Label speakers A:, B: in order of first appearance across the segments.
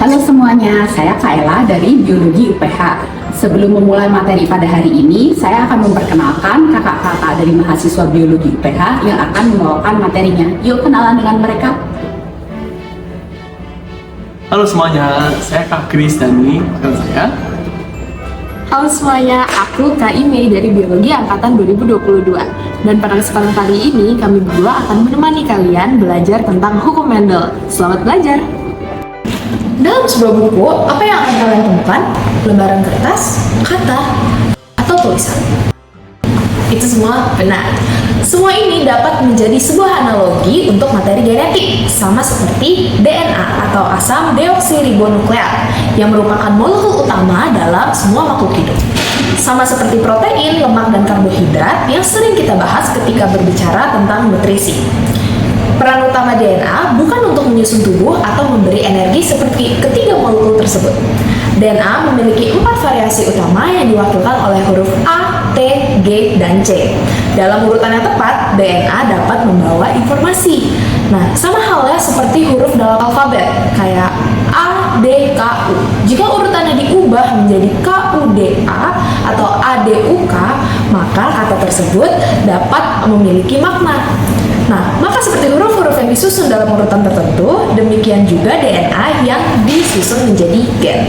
A: Halo semuanya, saya Kaela dari Biologi UPH. Sebelum memulai materi pada hari ini, saya akan memperkenalkan kakak-kakak dari mahasiswa Biologi UPH yang akan membawakan materinya. Yuk kenalan dengan mereka.
B: Halo semuanya, saya Kak Kris dan ini rekan saya.
C: Halo semuanya, aku Kak Ime dari Biologi Angkatan 2022. Dan pada kesempatan kali ini, kami berdua akan menemani kalian belajar tentang hukum Mendel. Selamat belajar!
D: Dalam sebuah buku, apa yang akan kalian temukan? Lembaran kertas, kata, atau tulisan? Itu semua benar. Semua ini dapat menjadi sebuah analogi untuk materi genetik, sama seperti DNA atau asam deoksiribonukleat, yang merupakan molekul utama dalam semua makhluk hidup. Sama seperti protein, lemak, dan karbohidrat yang sering kita bahas ketika berbicara tentang nutrisi. Peran utama DNA bukan untuk menyusun tubuh atau memberi energi seperti ketiga molekul tersebut. DNA memiliki 4 variasi utama yang diwakilkan oleh huruf A, T, G, dan C. Dalam urutan yang tepat, DNA dapat membawa informasi. Nah, sama halnya seperti huruf dalam alfabet, kayak A, D, K, U. Jika urutannya diubah menjadi K, U, D, A atau A, D, U, K, maka kata tersebut dapat memiliki makna. Nah, maka seperti huruf-huruf yang disusun dalam urutan tertentu, demikian juga DNA yang disusun menjadi gen.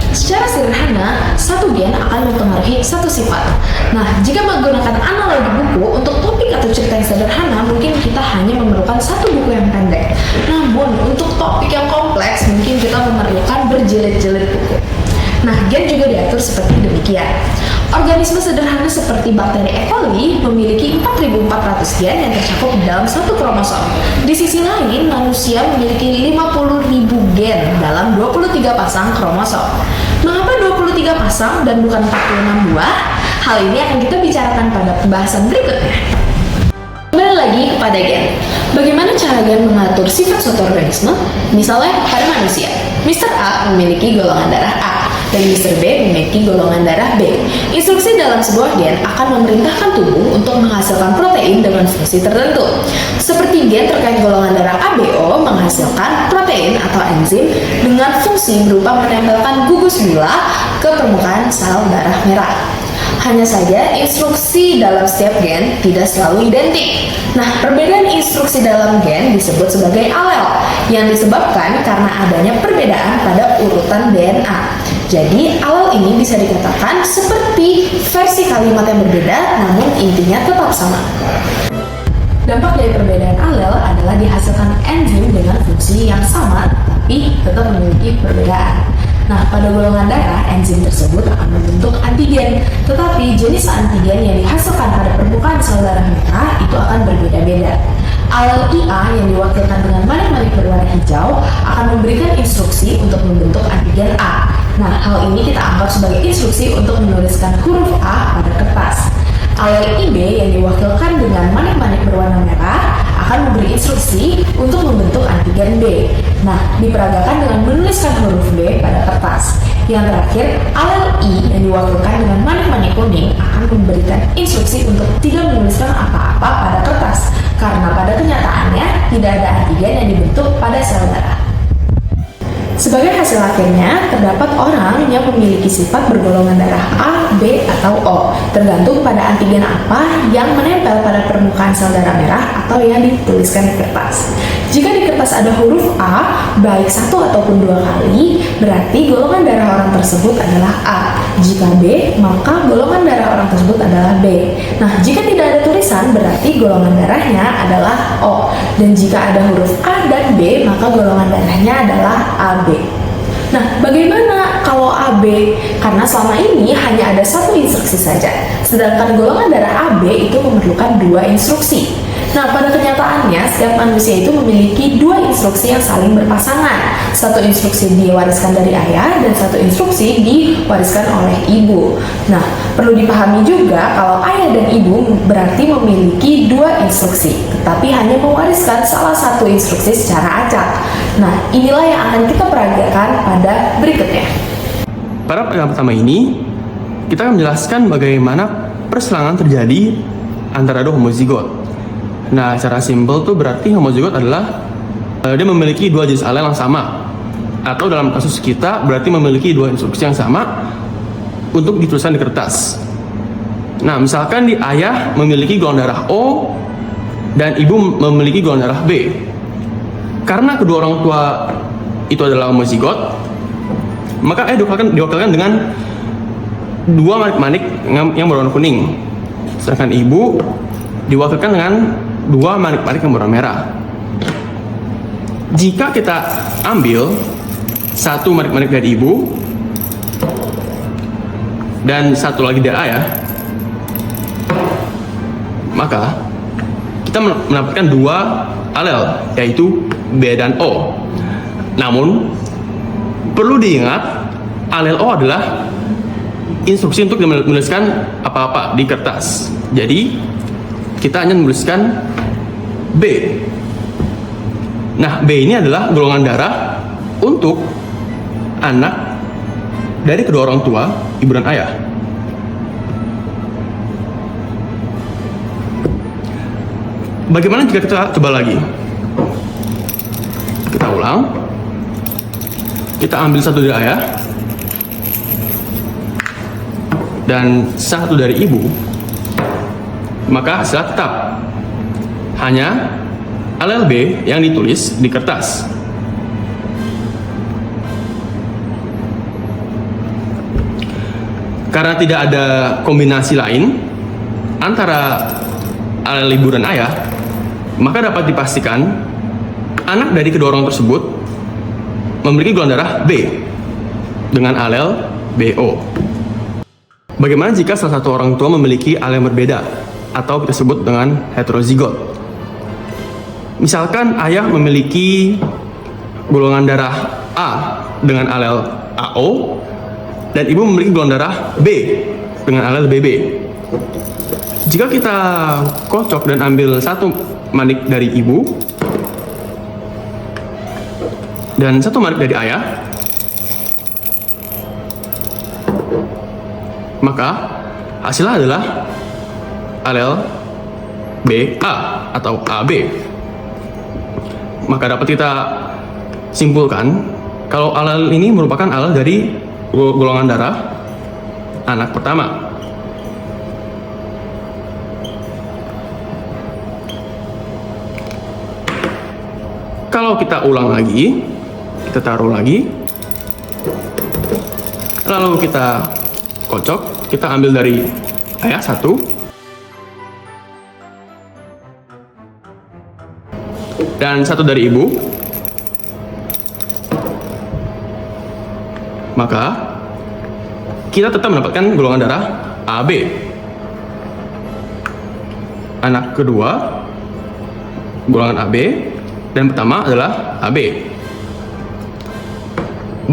D: Secara sederhana, satu gen akan mempengaruhi satu sifat. Nah, jika menggunakan analogi buku untuk topik atau cerita yang sederhana, mungkin kita hanya memerlukan satu buku yang pendek. Namun, untuk topik yang kompleks, mungkin kita memerlukan berjilid-jilid buku. Nah, gen juga diatur seperti demikian. Organisme sederhana seperti bakteri E. coli memiliki 4.400 gen yang tercakup dalam satu kromosom. Di sisi lain, manusia memiliki 50.000 gen dalam 23 pasang kromosom. Mengapa 23 pasang dan bukan 46 buah? Hal ini akan kita bicarakan pada pembahasan berikutnya. Kembali lagi kepada gen. Bagaimana cara gen mengatur sifat suatu organisme? Misalnya pada manusia, Mr. A memiliki golongan darah A dan Mr. B memiliki golongan darah B. Instruksi dalam sebuah gen akan memerintahkan tubuh untuk menghasilkan protein dengan fungsi tertentu. Seperti gen terkait golongan darah ABO menghasilkan protein atau enzim dengan fungsi berupa menempelkan gugus gula ke permukaan sel darah merah. Hanya saja, instruksi dalam setiap gen tidak selalu identik. Nah, perbedaan instruksi dalam gen disebut sebagai alel, yang disebabkan karena adanya perbedaan pada urutan DNA. Jadi, alel ini bisa dikatakan seperti versi kalimat yang berbeda, namun intinya tetap sama. Dampak dari perbedaan alel adalah dihasilkan enzim dengan fungsi yang sama, tapi tetap memiliki perbedaan. Nah, pada golongan darah, enzim tersebut akan membentuk antigen, tetapi jenis antigen yang dihasilkan pada permukaan sel darah merah itu akan berbeda-beda. Alel IA yang diwakilkan dengan manik-manik berwarna hijau akan memberikan instruksi untuk membentuk antigen A. Nah, hal ini kita anggap sebagai instruksi untuk menuliskan huruf A pada kertas. Alel IB yang diwakilkan dengan manik-manik berwarna merah akan memberi instruksi untuk membentuk antigen B. Nah, diperagakan dengan menuliskan huruf B pada kertas. Yang terakhir, alel I yang diwakilkan dengan manik-manik kuning akan memberikan instruksi untuk tidak menuliskan apa-apa pada kertas, karena pada kenyataannya tidak ada antigen yang dibentuk pada sel darah. Sebagai hasil akhirnya, terdapat orang yang memiliki sifat bergolongan darah A, B, atau O, tergantung pada antigen apa yang menempel pada permukaan sel darah merah atau yang dituliskan di kertas. Jika di kertas ada huruf A, baik satu ataupun dua kali, berarti golongan darah orang tersebut adalah A. Jika B, maka golongan darah orang tersebut adalah B. Nah, jika tidak ada tulisan, berarti golongan darahnya adalah O. Dan jika ada huruf A dan B, maka golongan darahnya adalah AB. Nah, bagaimana kalau AB? Karena selama ini hanya ada satu instruksi saja, sedangkan golongan darah AB itu memerlukan 2 instruksi. Nah, pada kenyataannya, setiap manusia itu memiliki 2 instruksi yang saling berpasangan. Satu instruksi diwariskan dari ayah, dan satu instruksi diwariskan oleh ibu. Nah, perlu dipahami juga kalau ayah dan ibu berarti memiliki 2 instruksi, tetapi hanya mewariskan salah satu instruksi secara acak. Nah, inilah yang akan kita peragakan pada berikutnya.
B: Pada pertanyaan pertama ini, kita akan menjelaskan bagaimana perselangan terjadi antara dua homozigot. Nah, secara simpel tuh berarti homozigot adalah dia memiliki 2 jenis alel yang sama. atau dalam kasus kita berarti memiliki dua instruksi yang sama untuk dituliskan di kertas. Nah, misalkan di ayah memiliki golongan darah O dan ibu memiliki golongan darah B. Karena kedua orang tua itu adalah homozigot, maka ayah diwakilkan dengan dua manik-manik yang berwarna kuning, sedangkan ibu diwakilkan dengan dua manik-manik yang berwarna merah. Jika kita ambil satu manik-manik dari ibu dan satu lagi dari ayah, maka kita mendapatkan dua alel, yaitu B dan O. Namun perlu diingat, alel O adalah instruksi untuk menuliskan apa-apa di kertas. Jadi kita hanya menuliskan B. Nah, B ini adalah golongan darah untuk anak dari kedua orang tua, ibu dan ayah. Bagaimana jika kita coba lagi? Kita ulang. Kita ambil satu dari ayah dan satu dari ibu. Maka hasilnya tetap hanya alel B yang ditulis di kertas. Karena tidak ada kombinasi lain antara alel ibu dan ayah, maka dapat dipastikan anak dari kedua orang tersebut memiliki golongan darah B dengan alel BO. Bagaimana jika salah satu orang tua memiliki alel yang berbeda atau kita sebut dengan heterozigot? Misalkan ayah memiliki golongan darah A dengan alel AO dan ibu memiliki golongan darah B dengan alel BB. Jika kita kocok dan ambil satu manik dari ibu dan satu manik dari ayah, maka hasilnya adalah alel BA atau AB. Maka dapat kita simpulkan kalau alel ini merupakan alel dari golongan darah anak pertama. Kalau kita ulang lagi, kita taruh lagi, lalu kita kocok, kita ambil dari ayah satu, dan satu dari ibu, maka kita tetap mendapatkan golongan darah AB. Anak kedua golongan AB dan pertama adalah AB.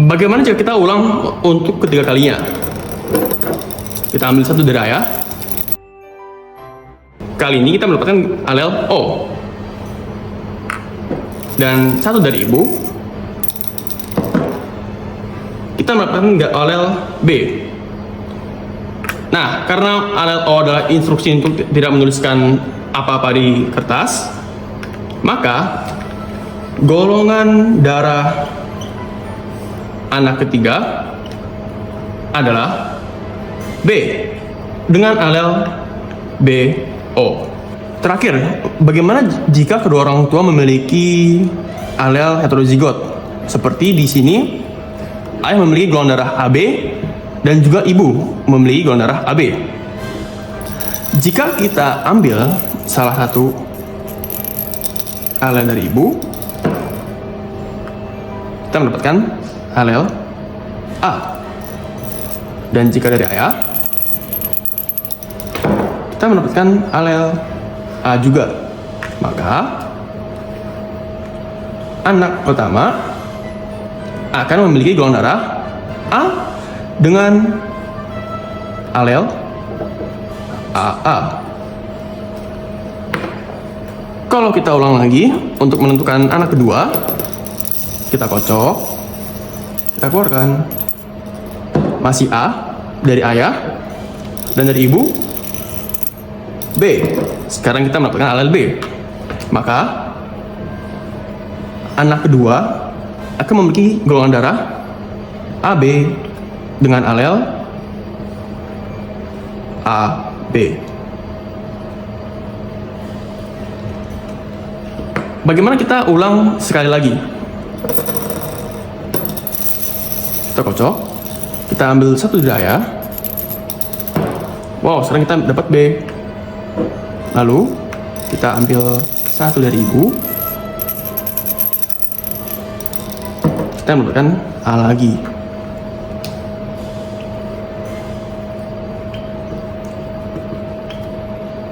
B: Bagaimana jika kita ulang untuk ketiga kalinya? Kita ambil satu dari ayah. Kali ini kita mendapatkan alel O. Dan satu dari ibu. Kita mendapatkan alel B. Nah, karena alel O adalah instruksi untuk tidak menuliskan apa-apa di kertas, maka golongan darah anak ketiga adalah B dengan alel BO. Terakhir, bagaimana jika kedua orang tua memiliki alel heterozigot? Seperti di sini, ayah memiliki golongan darah AB dan juga ibu memiliki golongan darah AB. Jika kita ambil salah satu alel dari ibu, kita mendapatkan alel A. Dan jika dari ayah, kita mendapatkan alel A juga. Maka anak pertama akan memiliki golongan darah A dengan alel AA. Kalau kita ulang lagi untuk menentukan anak kedua, kita kocok, kita keluarkan. Masih A dari ayah dan dari ibu B. Sekarang kita mendapatkan alel B. Maka anak kedua akan memiliki golongan darah AB dengan alel AB. Bagaimana kita ulang sekali lagi? Kita kocok, kita ambil satu dari ayah. Wow, sekarang kita dapat B. Lalu kita ambil satu dari ibu. Kita mendapatkan A lagi.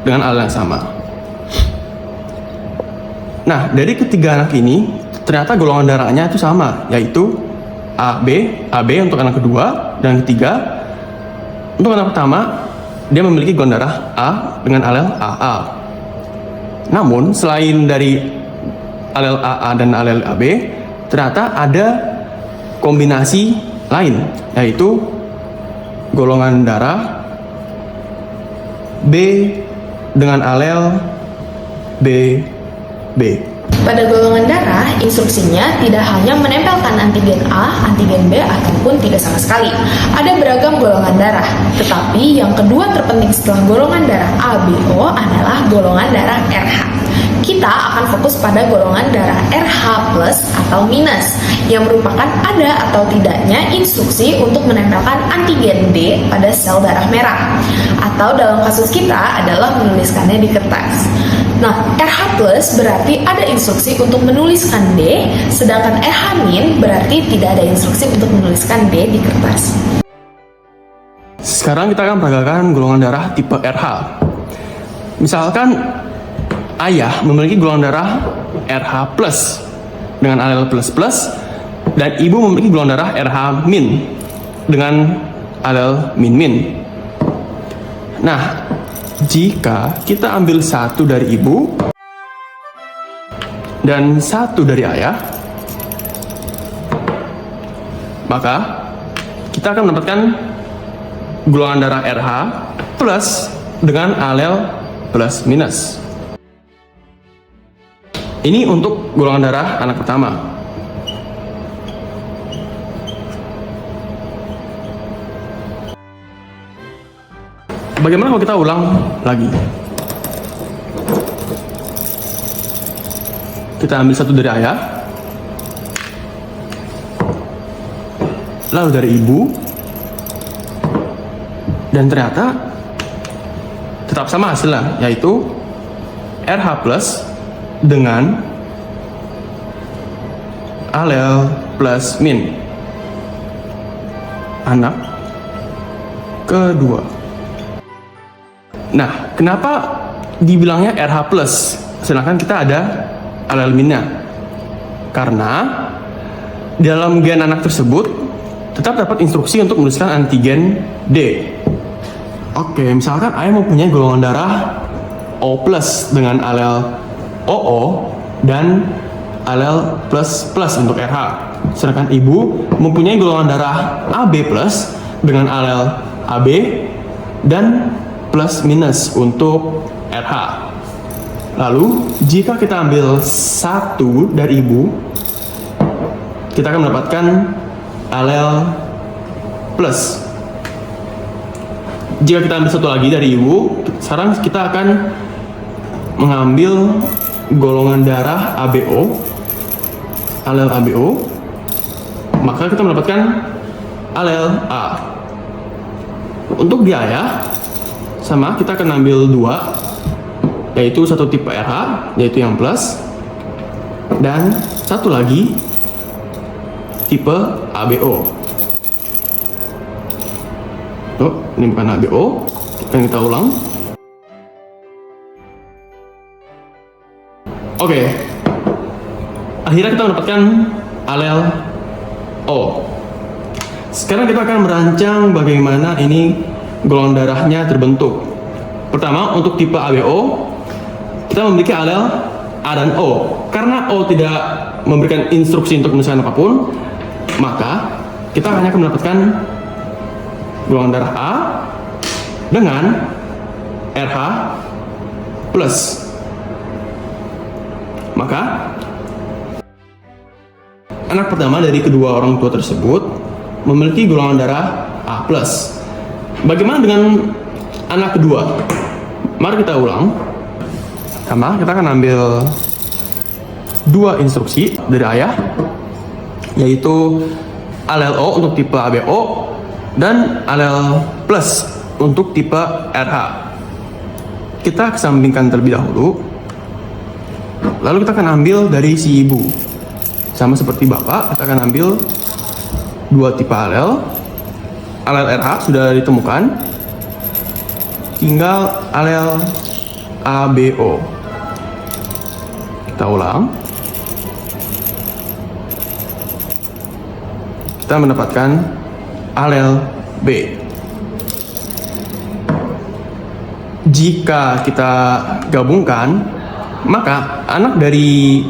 B: Dengan alel yang sama. Nah, dari ketiga anak ini, ternyata golongan darahnya itu sama, yaitu AB untuk anak kedua, dan ketiga, untuk anak pertama, dia memiliki golongan darah A dengan alel AA. Namun, selain dari alel AA dan alel AB, ternyata ada kombinasi lain, yaitu golongan darah B dengan alel B.
D: Pada golongan darah, instruksinya tidak hanya menempelkan antigen A, antigen B, ataupun tidak sama sekali. Ada beragam golongan darah, tetapi yang kedua terpenting setelah golongan darah ABO adalah golongan darah RH. Kita akan fokus pada golongan darah RH plus atau minus, yang merupakan ada atau tidaknya instruksi untuk menempelkan antigen D pada sel darah merah, atau dalam kasus kita adalah menuliskannya di kertas. Nah, RH plus berarti ada instruksi untuk menuliskan D, sedangkan RH min berarti tidak ada instruksi untuk menuliskan D di kertas.
B: Sekarang kita akan peragakan golongan darah tipe RH. Misalkan ayah memiliki golongan darah RH plus dengan alel plus plus, dan ibu memiliki golongan darah RH min dengan alel min min. Nah, jika kita ambil satu dari ibu dan satu dari ayah, maka kita akan mendapatkan golongan darah RH plus dengan alel plus minus. Ini untuk golongan darah anak pertama. Bagaimana kalau kita ulang lagi? Kita ambil satu dari ayah, lalu dari ibu, dan ternyata tetap sama hasilnya, yaitu RH plus dengan alel plus min anak kedua. Nah, kenapa dibilangnya RH plus sedangkan kita ada alel minnya? Karena dalam gen anak tersebut tetap dapat instruksi untuk menuliskan antigen D. Oke, misalkan ayah mempunyai golongan darah O plus dengan alel OO dan alel plus plus untuk RH. Sedangkan ibu mempunyai golongan darah AB plus dengan alel AB dan plus minus untuk RH. Lalu jika kita ambil satu dari ibu, kita akan mendapatkan alel plus. Jika kita ambil satu lagi dari ibu, sekarang kita akan mengambil golongan darah ABO, alel ABO, maka kita mendapatkan alel A. Untuk di ayah, sama, kita akan ambil dua, yaitu satu tipe RH, yaitu yang plus, dan satu lagi tipe ABO. Tuh, ini bukan ABO, yang kita ulang. Oke, akhirnya kita mendapatkan alel O. Sekarang kita akan merancang bagaimana ini golongan darahnya terbentuk. Pertama, untuk tipe ABO, kita memiliki alel A dan O. Karena O tidak memberikan instruksi untuk menuliskan apapun, maka kita hanya akan mendapatkan golongan darah A dengan RH plus. Maka anak pertama dari kedua orang tua tersebut memiliki golongan darah A+. Bagaimana dengan anak kedua? Mari kita ulang. Pertama, kita akan ambil dua instruksi dari ayah, yaitu alel O untuk tipe ABO dan alel plus untuk tipe RH. Kita kesampingkan terlebih dahulu. Lalu kita akan ambil dari si ibu. Sama seperti bapak, kita akan ambil dua tipe alel. Alel RH sudah ditemukan. Tinggal alel ABO. Kita ulang. Kita mendapatkan alel B. Jika kita gabungkan, maka anak dari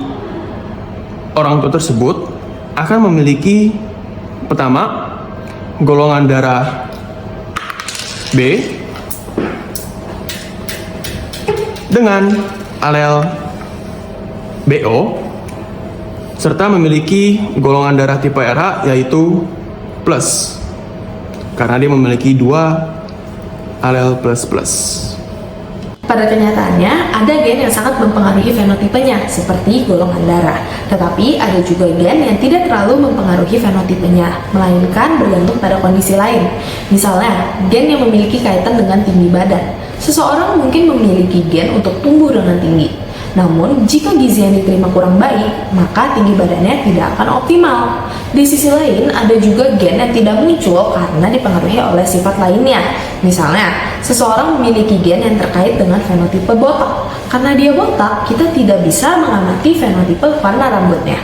B: orang tua tersebut akan memiliki pertama golongan darah B dengan alel BO serta memiliki golongan darah tipe RH yaitu plus karena dia memiliki dua alel plus.
D: Pada kenyataannya, ada gen yang sangat mempengaruhi fenotipenya, seperti golongan darah. Tetapi ada juga gen yang tidak terlalu mempengaruhi fenotipenya, melainkan bergantung pada kondisi lain. Misalnya, gen yang memiliki kaitan dengan tinggi badan. Seseorang mungkin memiliki gen untuk tumbuh dengan tinggi. Namun, jika gizi yang diterima kurang baik, maka tinggi badannya tidak akan optimal. Di sisi lain, ada juga gen yang tidak muncul karena dipengaruhi oleh sifat lainnya. Misalnya, seseorang memiliki gen yang terkait dengan fenotipe botak. Karena dia botak, kita tidak bisa mengamati fenotipe warna rambutnya.